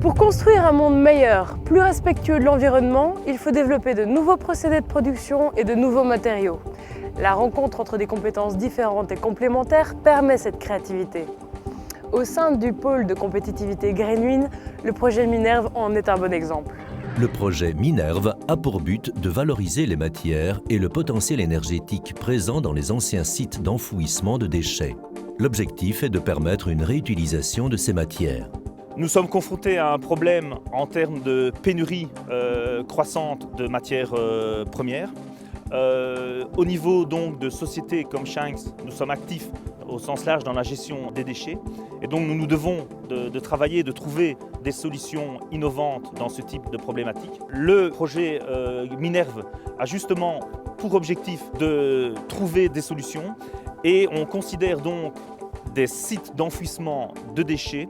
Pour construire un monde meilleur, plus respectueux de l'environnement, il faut développer de nouveaux procédés de production et de nouveaux matériaux. La rencontre entre des compétences différentes et complémentaires permet cette créativité. Au sein du pôle de compétitivité Greenwind, le projet Minerve en est un bon exemple. Le projet Minerve a pour but de valoriser les matières et le potentiel énergétique présent dans les anciens sites d'enfouissement de déchets. L'objectif est de permettre une réutilisation de ces matières. Nous sommes confrontés à un problème en termes de pénurie croissante de matières premières. Au niveau donc de sociétés comme Shanks, nous sommes actifs au sens large dans la gestion des déchets et donc nous nous devons de travailler, de trouver des solutions innovantes dans ce type de problématique. Le projet Minerve a justement pour objectif de trouver des solutions et on considère donc des sites d'enfouissement de déchets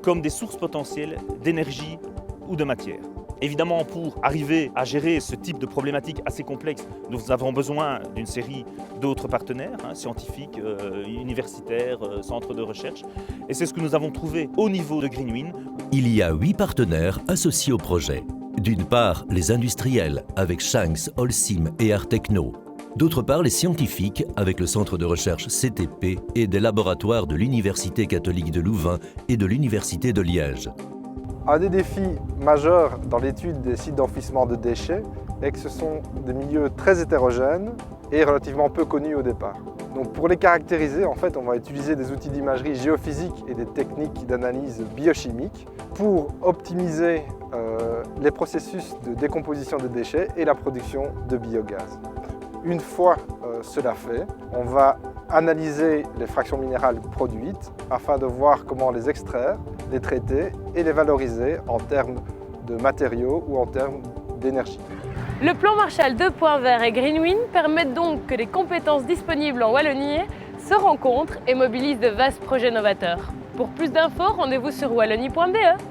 comme des sources potentielles d'énergie ou de matière. Évidemment, pour arriver à gérer ce type de problématique assez complexe, nous avons besoin d'une série d'autres partenaires, scientifiques, universitaires, centres de recherche. Et c'est ce que nous avons trouvé au niveau de Greenwind. Il y a 8 partenaires associés au projet. D'une part, les industriels avec Shanks, Holcim et Artechno. D'autre part, les scientifiques avec le centre de recherche CTP et des laboratoires de l'Université catholique de Louvain et de l'Université de Liège. Un des défis majeurs dans l'étude des sites d'enfouissement de déchets est que ce sont des milieux très hétérogènes et relativement peu connus au départ. Donc pour les caractériser, en fait, on va utiliser des outils d'imagerie géophysique et des techniques d'analyse biochimique pour optimiser les processus de décomposition des déchets et la production de biogaz. Une fois cela fait, on va analyser les fractions minérales produites afin de voir comment les extraire, les traiter et les valoriser en termes de matériaux ou en termes d'énergie. Le plan Marshall 2.0 et Greenwind permettent donc que les compétences disponibles en Wallonie se rencontrent et mobilisent de vastes projets novateurs. Pour plus d'infos, rendez-vous sur wallonie.be.